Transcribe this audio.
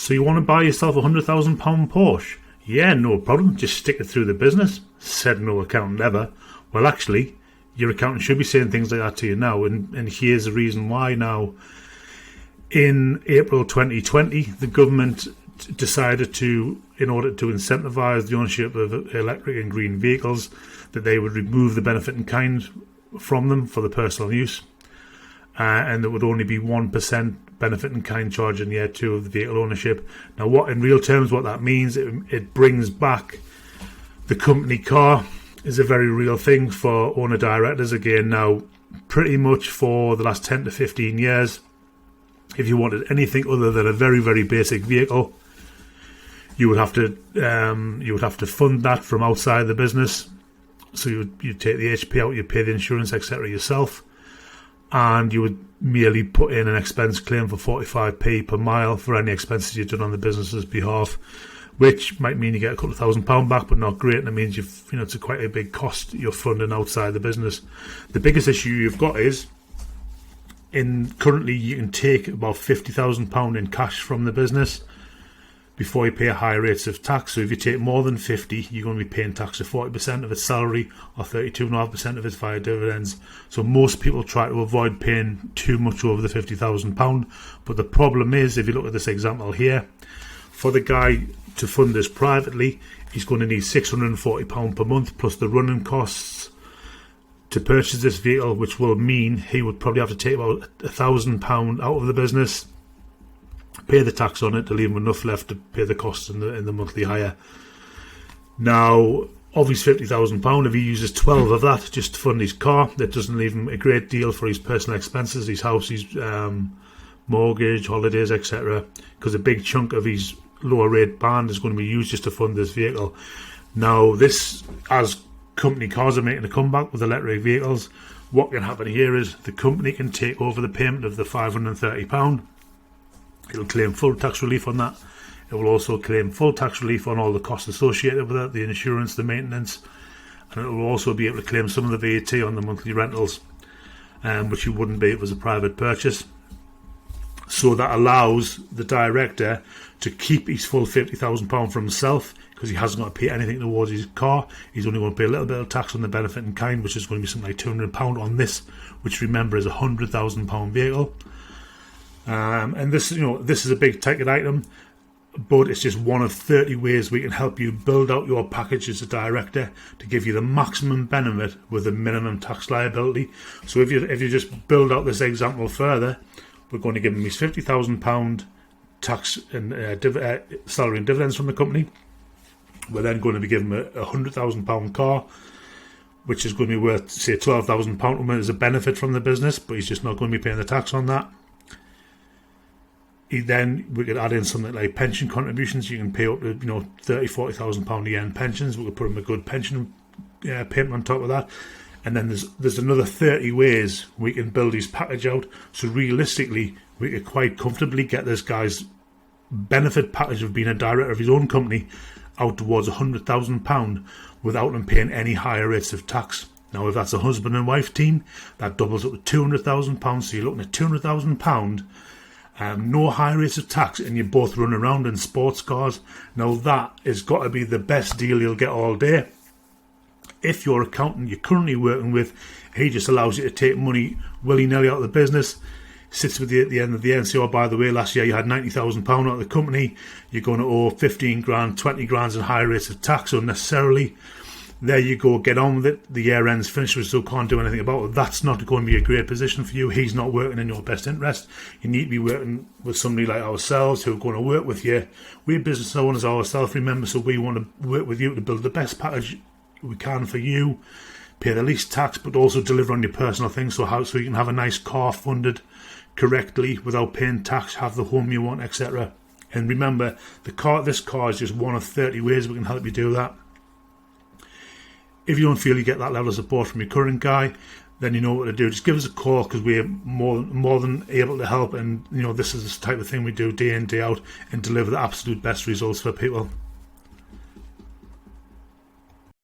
So you want to buy yourself a £100,000 Porsche? Yeah, no problem. Just stick it through the business. Said no accountant ever. Well, actually, your accountant should be saying things like that to you now. And here's the reason why now. In April 2020, the government decided to, in order to incentivise the ownership of electric and green vehicles, that they would remove the benefit in kind from them for the personal use. And there would only be 1% benefit in kind charge in year 2 of the vehicle ownership. Now, what in real terms, what that means, it brings back the company car is a very real thing for owner directors again. Now, pretty much for the last 10 to 15 years, if you wanted anything other than a very, very basic vehicle, you would have to fund that from outside the business. So you'd take the HP out, you'd pay the insurance, etc. yourself, and you would merely put in an expense claim for 45p per mile for any expenses you've done on the business's behalf, which might mean you get a couple of £1,000 back, but not great. And it means it's quite a big cost you're funding outside the business. The biggest issue you've got is, currently you can take about £50,000 in cash from the business before you pay higher rates of tax. So if you take more than 50, you're going to be paying tax of 40% of its salary or 32.5% of its via dividends. So most people try to avoid paying too much over the £50,000. But the problem is, if you look at this example here, for the guy to fund this privately, he's going to need £640 per month plus the running costs to purchase this vehicle, which will mean he would probably have to take about £1,000 out of the business, pay the tax on it to leave him enough left to pay the costs in the monthly hire. Now, of his £50,000, if he uses 12 of that just to fund his car, that doesn't leave him a great deal for his personal expenses, his house, his mortgage, holidays, etc. Because a big chunk of his lower rate band is going to be used just to fund this vehicle. Now, this, as company cars are making a comeback with electric vehicles, what can happen here is the company can take over the payment of the £530. It'll claim full tax relief on that. It will also claim full tax relief on all the costs associated with it, the insurance, the maintenance, and it will also be able to claim some of the VAT on the monthly rentals, which you wouldn't be if it was a private purchase. So that allows the director to keep his full £50,000 for himself, because he hasn't got to pay anything towards his car. He's only going to pay a little bit of tax on the benefit in kind, which is going to be something like £200 on this, which, remember, is a £100,000 vehicle. And this is a big ticket item, but it's just one of 30 ways we can help you build out your package as a director to give you the maximum benefit with the minimum tax liability. So if you just build out this example further, we're going to give him his £50,000 tax and salary and dividends from the company. We're then going to be giving him a £100,000 car, which is going to be worth, say, £12,000 as a benefit from the business, but he's just not going to be paying the tax on that. Then we could add in something like pension contributions. You can pay up to £30,000-40,000 a year in pensions. We could put him a good pension payment on top of that. And then there's another 30 ways we can build his package out. So realistically, we could quite comfortably get this guy's benefit package of being a director of his own company out towards £100,000 without him paying any higher rates of tax. Now, if that's a husband and wife team, that doubles up to £200,000. So you're looking at £200,000. No high rates of tax, and you both run around in sports cars. Now that has got to be the best deal you'll get all day. If your accountant you're currently working with, he just allows you to take money willy-nilly out of the business, sits with you at the end of the year and say, oh, by the way, last year you had £90,000 out of the company, you're going to owe 15 grand, 20 grand in high rates of tax unnecessarily. There you go, get on with it. The year end's finished, we still can't do anything about it. That's not going to be a great position for you. He's not working in your best interest. You need to be working with somebody like ourselves who are going to work with you. We're business owners ourselves, remember, so we want to work with you to build the best package we can for you, pay the least tax, but also deliver on your personal things, so you can have a nice car funded correctly without paying tax, have the home you want, etc. And remember, this car is just one of 30 ways we can help you do that. If you don't feel you get that level of support from your current guy, then you know what to do. Just give us a call, because we're more than able to help. And this is the type of thing we do day in, day out, and deliver the absolute best results for people.